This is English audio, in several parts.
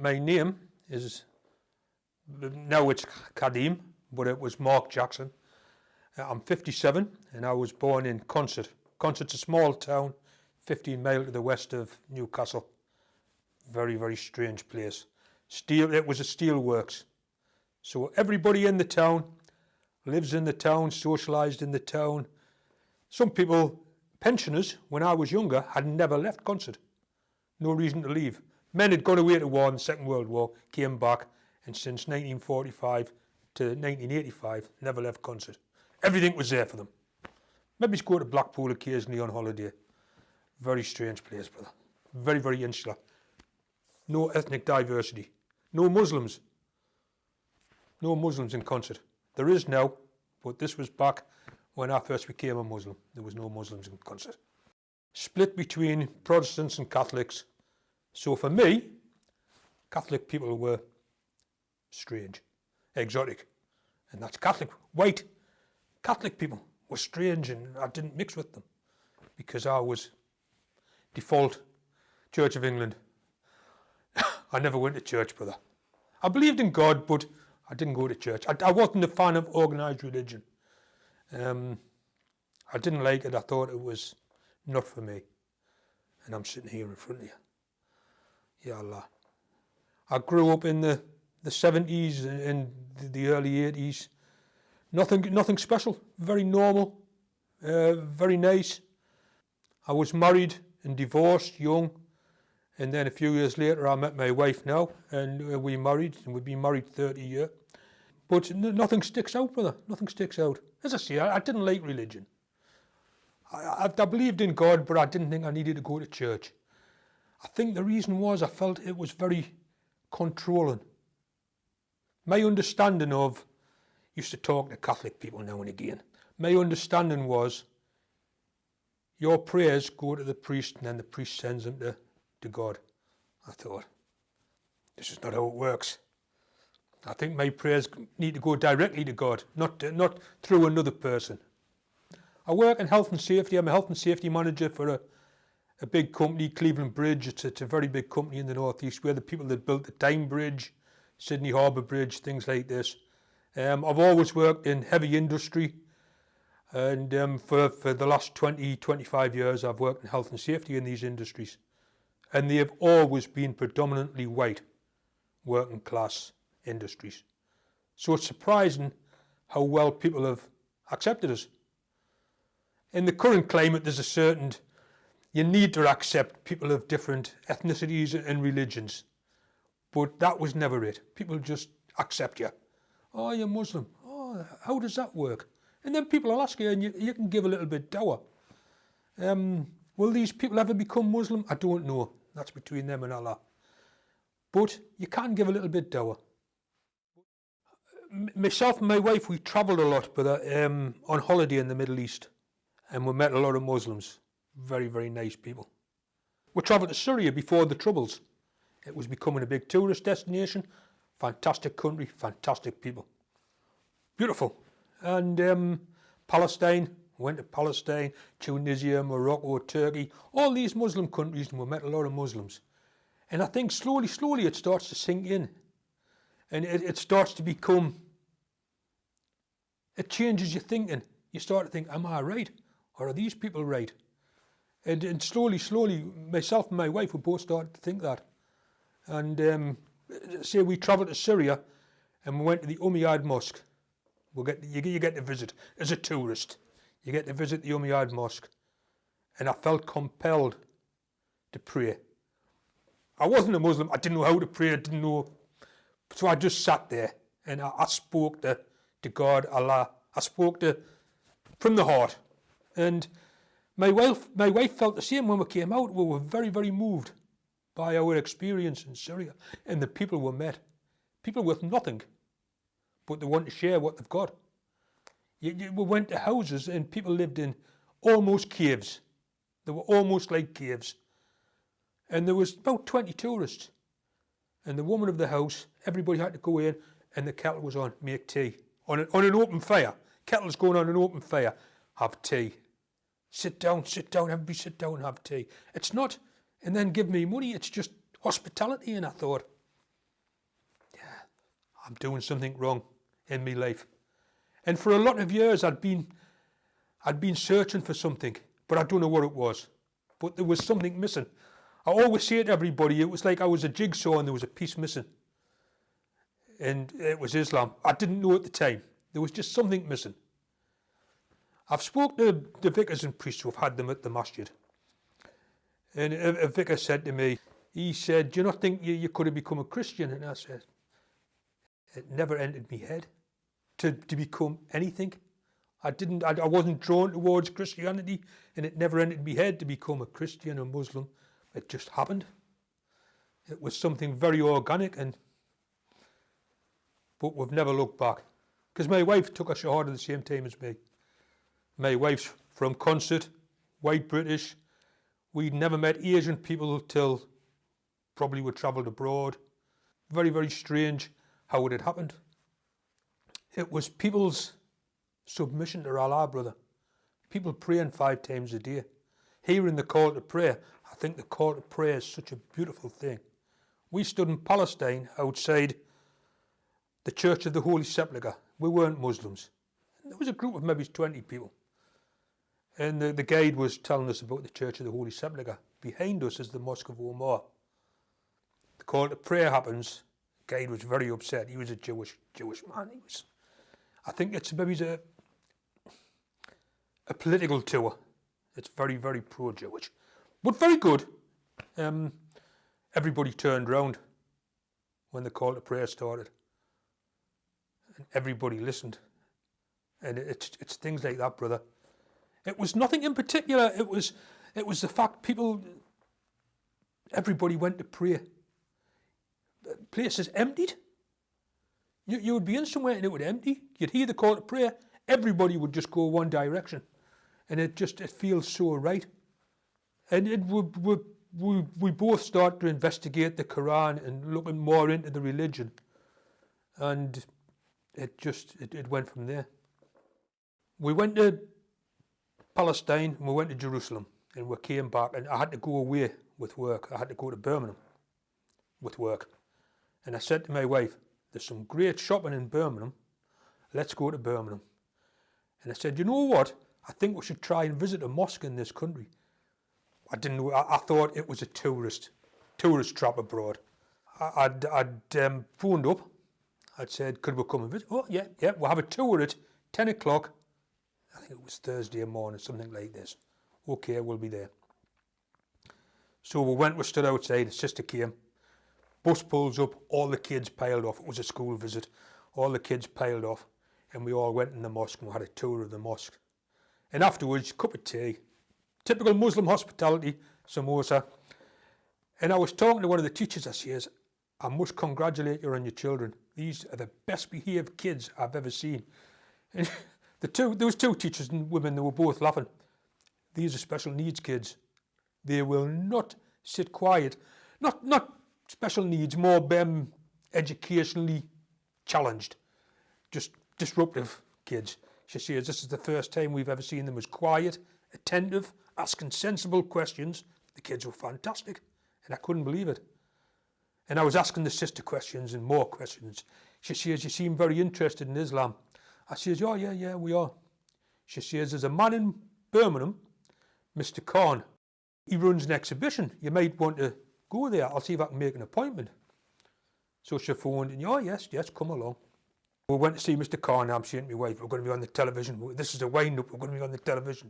my name is, now it's Khadim, but it was Mark Jackson. I'm 57 and I was born in Consett. Consett's a small town, 15 miles to the west of Newcastle. Very, very strange place. It was a steel works. So everybody in the town lives in the town, socialised in the town. Some people, pensioners, when I was younger, had never left Consett. No reason to leave. Men had gone away to war in the Second World War, came back, and since 1945 to 1985, never left Consett. Everything was there for them. Maybe go to Blackpool occasionally on holiday. Very strange place, brother. Very, very insular. No ethnic diversity. No Muslims. No Muslims in Consett. There is now, but this was back when I first became a Muslim. There was no Muslims in Consett. Split between Protestants and Catholics. So for me, Catholic people were strange, exotic. And that's Catholic. White Catholic people were strange, and I didn't mix with them because I was default Church of England. I never went to church, brother. I believed in God, but I didn't go to church. I wasn't a fan of organised religion. I didn't like it. I thought it was not for me. And I'm sitting here in front of you. Ya Allah. I grew up in the 70s and the early 80s. Nothing special. Very normal. Very nice. I was married and divorced young. And then a few years later I met my wife now, and we married, and we've been married 30 years. But nothing sticks out, brother. Nothing sticks out. As I say, I didn't like religion. I believed in God, but I didn't think I needed to go to church. I think the reason was I felt it was very controlling. My understanding of, used to talk to Catholic people now and again, my understanding was your prayers go to the priest and then the priest sends them to God. I thought, this is not how it works. I think my prayers need to go directly to God, not through another person. I work in health and safety. I'm a health and safety manager for a big company, Cleveland Bridge. It's a very big company in the northeast. We're the people that built the Tyne Bridge, Sydney Harbour Bridge, things like this. I've always worked in heavy industry, and for the last 25 years I've worked in health and safety in these industries. And they have always been predominantly white, working class industries. So it's surprising how well people have accepted us. In the current climate, there's a certain, you need to accept people of different ethnicities and religions. But that was never it. People just accept you. Oh, you're Muslim. Oh, how does that work? And then people will ask you, and you can give a little bit dower. Will these people ever become Muslim? I don't know. That's between them and Allah. But you can give a little bit dower. Myself and my wife, we travelled a lot on holiday in the Middle East. And we met a lot of Muslims. Very, very nice people. We travelled to Syria before the Troubles. It was becoming a big tourist destination. Fantastic country, fantastic people. Beautiful. And Palestine, went to Palestine, Tunisia, Morocco, Turkey, all these Muslim countries, and we met a lot of Muslims. And I think slowly, slowly it starts to sink in. And it starts to become, it changes your thinking. You start to think, am I right? Or are these people right? And slowly, slowly, myself and my wife, we both started to think that. And say we travelled to Syria and we went to the Umayyad Mosque. You get to visit as a tourist. You get to visit the Umayyad Mosque. And I felt compelled to pray. I wasn't a Muslim. I didn't know how to pray. I didn't know. So I just sat there and I spoke to God, Allah. I spoke from the heart. And my wife felt the same when we came out. We were very, very moved by our experience in Syria and the people we met. People with nothing, but they want to share what they've got. We went to houses and people lived in almost caves. They were almost like caves. And there was about 20 tourists. And the woman of the house, everybody had to go in and the kettle was on, make tea. On an open fire. Kettle's going on an open fire. Have tea. Sit down, everybody sit down and have tea. It's not, and then give me money, it's just hospitality. And I thought, I'm doing something wrong in my life. And for a lot of years I'd been searching for something, but I don't know what it was. But there was something missing. I always say to everybody, it was like I was a jigsaw and there was a piece missing. And it was Islam. I didn't know at the time. There was just something missing. I've spoken to the vicars and priests who have had them at the masjid. And a vicar said to me, he said, do you not think you could have become a Christian? And I said, it never entered my head to become anything. I wasn't drawn towards Christianity, and it never entered my head to become a Christian or Muslim. It just happened. It was something very organic, but we've never looked back. Because my wife took a Shahada at the same time as me. My wife's from Consett, white British. We'd never met Asian people till probably we travelled abroad. Very, very strange how it had happened. It was people's submission to Allah, brother. People praying 5 times a day. Hearing the call to prayer. I think the call to prayer is such a beautiful thing. We stood in Palestine outside the Church of the Holy Sepulchre. We weren't Muslims. There was a group of maybe 20 people. And the guide was telling us about the Church of the Holy Sepulchre. Behind us is the Mosque of Omar. The call to prayer happens. The guide was very upset. He was a Jewish man. I think it's maybe a political tour. It's very, very pro-Jewish. But very good. Everybody turned round when the call to prayer started. And everybody listened. And it's things like that, brother. It was nothing in particular. It was the fact everybody went to pray. Places emptied. You would be in somewhere and it would empty. You'd hear the call to prayer. Everybody would just go one direction. And it feels so right. And we both start to investigate the Quran and looking more into the religion. And it went from there. We went to Palestine and we went to Jerusalem and we came back and I had to go away with work. I had to go to Birmingham with work. And I said to my wife, there's some great shopping in Birmingham. Let's go to Birmingham. And I said, you know what? I think we should try and visit a mosque in this country. I didn't know. I thought it was a tourist trap abroad. I'd phoned up. I'd said, could we come and visit? Oh, yeah, we'll have a tour at 10 o'clock. I think it was Thursday morning, something like this. Okay, we'll be there. So we stood outside, the sister came. Bus pulls up, all the kids piled off. It was a school visit. All the kids piled off. And we all went in the mosque and we had a tour of the mosque. And afterwards, cup of tea. Typical Muslim hospitality, samosa. And I was talking to one of the teachers. I says, I must congratulate you on your children. These are the best behaved kids I've ever seen. And there was 2 teachers and women, they were both laughing. These are special needs kids. They will not sit quiet. Not special needs, more educationally challenged. Just disruptive kids. She says, this is the first time we've ever seen them as quiet, attentive, asking sensible questions. The kids were fantastic. And I couldn't believe it. And I was asking the sister questions and more questions. She says, you seem very interested in Islam. I says, oh, yeah, we are. She says, there's a man in Birmingham, Mr. Khan. He runs an exhibition. You might want to go there. I'll see if I can make an appointment. So she phoned and, oh, yes, come along. We went to see Mr. Khan. I'm saying to my wife, we're going to be on the television. This is a wind-up. We're going to be on the television.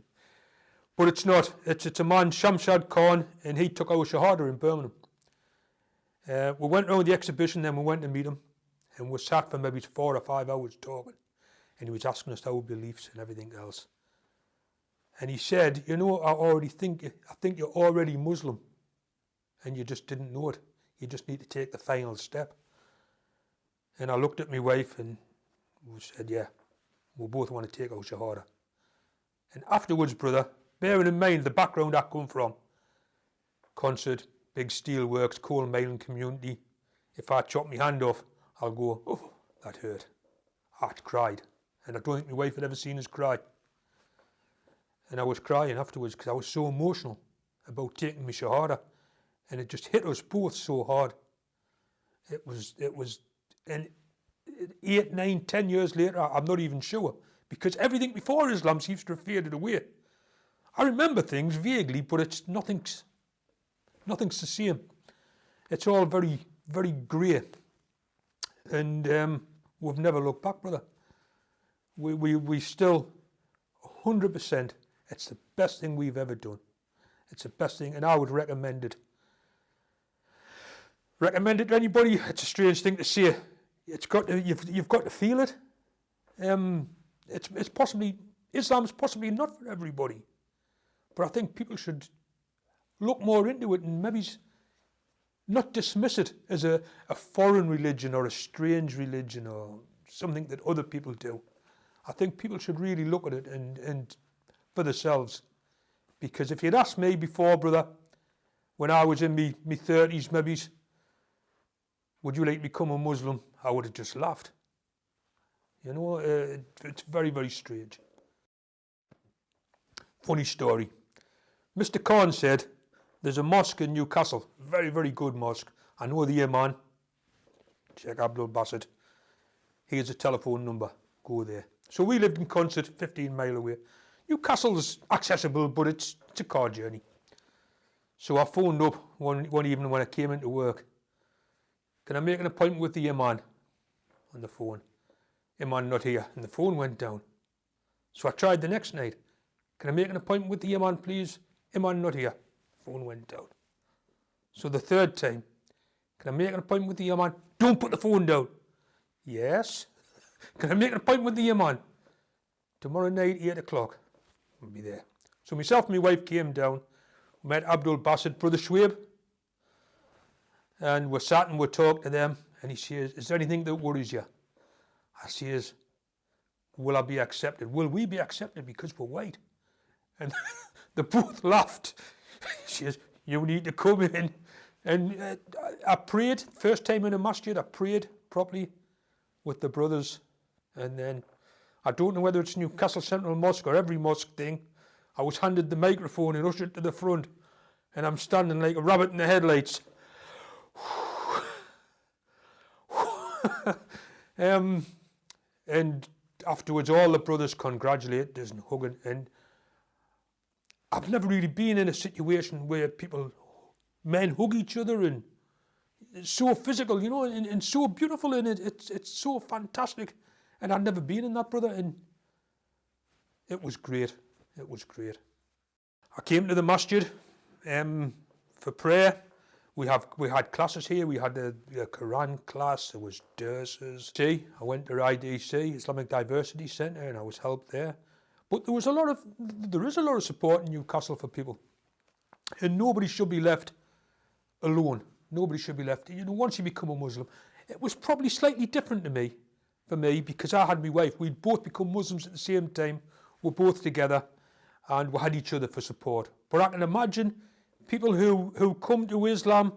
But it's not. It's a man, Shamshad Khan, and he took our Shahada in Birmingham. We went around the exhibition, then we went to meet him. And we sat for maybe 4 or 5 hours talking. And he was asking us our beliefs and everything else. And he said, you know, I think you're already Muslim. And you just didn't know it. You just need to take the final step. And I looked at my wife and we said, yeah, we both want to take our Shahada. And afterwards, brother, bearing in mind the background I come from, Consett, big steel works, coal mining community. If I chop my hand off, I'll go, oh, that hurt. I cried. And I don't think my wife had ever seen us cry. And I was crying afterwards because I was so emotional about taking my Shahada. And it just hit us both so hard. And 8, 9, 10 years later, I'm not even sure, because everything before Islam seems to have faded away. I remember things vaguely, but it's nothing's the same. It's all very, very grey, and we've never looked back, brother. We still 100%. It's the best thing we've ever done. It's the best thing, and I would recommend it. Recommend it to anybody. It's a strange thing to say. It's got to, you've got to feel it. It's possibly, Islam's possibly not for everybody, but I think people should look more into it and maybe not dismiss it as a foreign religion or a strange religion or something that other people do. I think people should really look at it and for themselves. Because if you'd asked me before, brother, when I was in my 30s, maybe, would you like to become a Muslim? I would have just laughed. You know, it's very, very strange. Funny story. Mr. Consett, there's a mosque in Newcastle, very, very good mosque. I know the imam, Sheikh Abdul Basit. Here's a telephone number, go there. So we lived in Consett, 15 miles away. Newcastle's accessible, but it's a car journey. So I phoned up one evening when I came into work. Can I make an appointment with the imam? On the phone. Imam not here, and the phone went down. So I tried the next night. Can I make an appointment with the imam, please? Imam not here. Phone went down. So the third time, can I make an appointment with the imam? Don't put the phone down. Yes. Can I make an appointment with the imam? Tomorrow night, 8 o'clock. I'll be there. So myself and my wife came down, met Abdul Basit, Brother Schwab, and we're sat and we're talking to them, and he says, is there anything that worries you? I says, will I be accepted? Will we be accepted because we're white? And they both laughed. She says, you need to come in. And I prayed, first time in a masjid, I prayed properly with the brothers. And then, I don't know whether it's Newcastle Central Mosque or every mosque thing, I was handed the microphone and ushered to the front. And I'm standing like a rabbit in the headlights. And afterwards, all the brothers congratulated us and hugging. And I've never really been in a situation where men hug each other, and it's so physical, you know, and so beautiful, and it's so fantastic. And I've never been in that, brother, and it was great. It was great. I came to the masjid for prayer. We had classes here. We had the Quran class. There was durses. I went to IDC, Islamic Diversity Centre, and I was helped there. But there is a lot of support in Newcastle for people, and nobody should be left alone. Nobody should be left. You know, once you become a Muslim, it was probably slightly different for me, because I had my wife. We'd both become Muslims at the same time. We're both together, and we had each other for support. But I can imagine people who come to Islam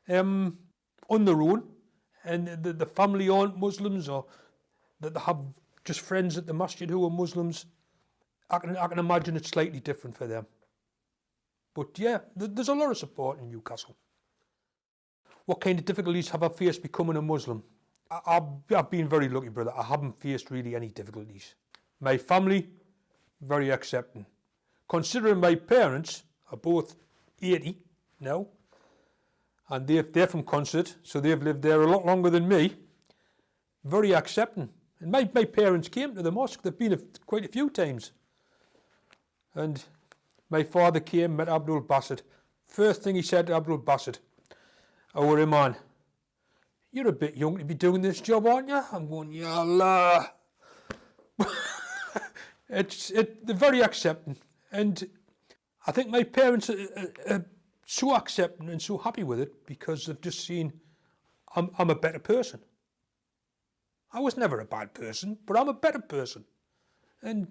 on their own, and the family aren't Muslims, or that they have just friends at the masjid who are Muslims. I can imagine it's slightly different for them. But yeah, there's a lot of support in Newcastle. What kind of difficulties have I faced becoming a Muslim? I've been very lucky, brother. I haven't faced really any difficulties. My family, very accepting. Considering my parents are both 80 now, and they're from Consett, so they've lived there a lot longer than me, very accepting. And my parents came to the mosque. They've been quite a few times. And my father came, met Abdul Basit. First thing he said to Abdul Basit, our imam, you're a bit young to be doing this job, aren't you? I'm going, Ya Allah. They're very accepting. And I think my parents are so accepting and so happy with it because they've just seen I'm a better person. I was never a bad person, but I'm a better person. And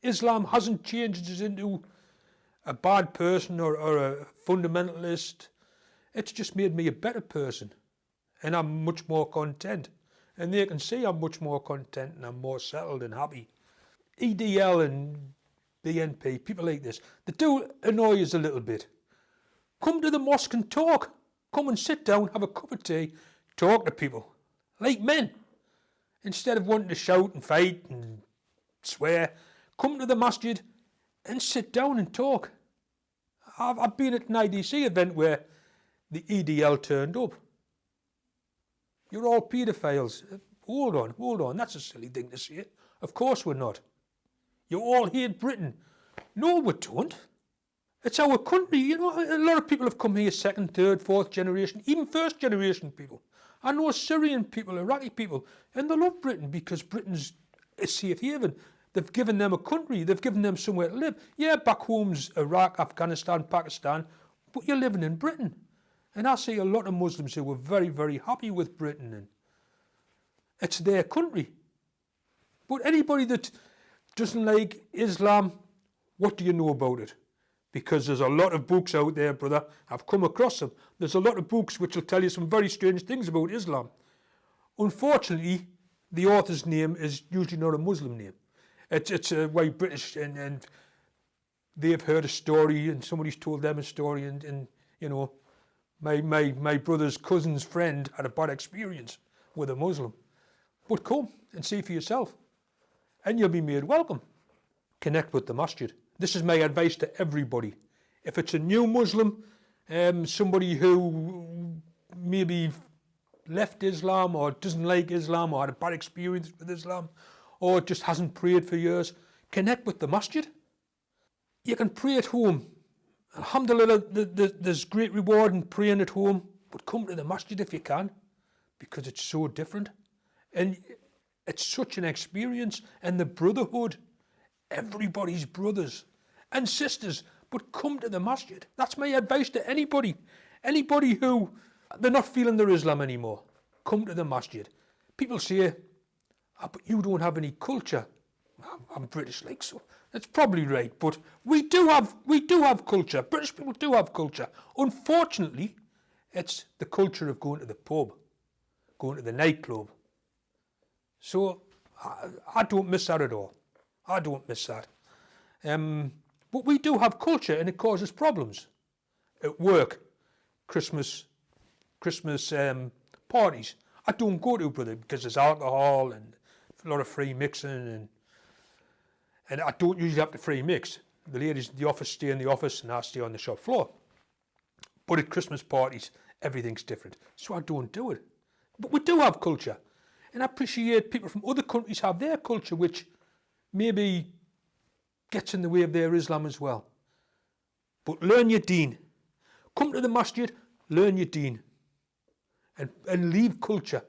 Islam hasn't changed us into a bad person or a fundamentalist. It's just made me a better person. And I'm much more content. And they can see I'm much more content and I'm more settled and happy. EDL and BNP, people like this, they do annoy us a little bit. Come to the mosque and talk. Come and sit down, have a cup of tea, talk to people. like men. Instead of wanting to shout and fight and swear, come to the masjid and sit down and talk. I've been at an IDC event where the EDL turned up. You're all paedophiles. Hold on, that's a silly thing to say. Of course we're not. You all hate Britain. No, we don't. It's our country. You know, a lot of people have come here second, third, fourth generation, even first generation people. I know Syrian people, Iraqi people, and they love Britain because Britain's a safe haven. They've given them a country. They've given them somewhere to live. Yeah, back home's Iraq, Afghanistan, Pakistan, but you're living in Britain. And I see a lot of Muslims who were very, very happy with Britain, and it's their country. But anybody that doesn't like Islam, what do you know about it? Because there's a lot of books out there, brother. I've come across them. There's a lot of books which will tell you some very strange things about Islam. Unfortunately, the author's name is usually not a Muslim name. It's a white British, and they've heard a story, and somebody's told them a story, and you know, my brother's cousin's friend had a bad experience with a Muslim. But come and see for yourself, and you'll be made welcome. Connect with the masjid. This is my advice to everybody. If it's a new Muslim, somebody who maybe left Islam or doesn't like Islam or had a bad experience with Islam or just hasn't prayed for years, connect with the masjid. You can pray at home. Alhamdulillah, there's great reward in praying at home, but come to the masjid if you can, because it's so different. And it's such an experience, and the brotherhood, everybody's brothers and sisters, but come to the masjid. That's my advice to anybody who they're not feeling their Islam anymore. Come to the masjid. People say, but you don't have any culture. I'm British, like, so that's probably right, but we do have culture. British people do have culture. Unfortunately, it's the culture of going to the pub, going to the nightclub. So I don't miss that at all. I don't miss that. But we do have culture, and it causes problems. At work, Christmas parties. I don't go to, brother, because there's alcohol and a lot of free mixing, and I don't usually have to free mix. The ladies in the office stay in the office, and I stay on the shop floor. But at Christmas parties, everything's different. So I don't do it. But we do have culture. And I appreciate people from other countries have their culture, which maybe gets in the way of their Islam as well. But learn your deen. Come to the masjid, learn your deen. And leave culture.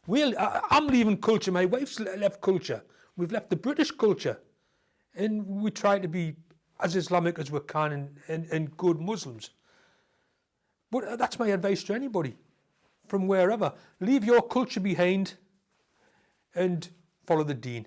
I'm leaving culture. My wife's left culture. We've left the British culture. And we try to be as Islamic as we can and good Muslims. But that's my advice to anybody from wherever. Leave your culture behind and follow the deen.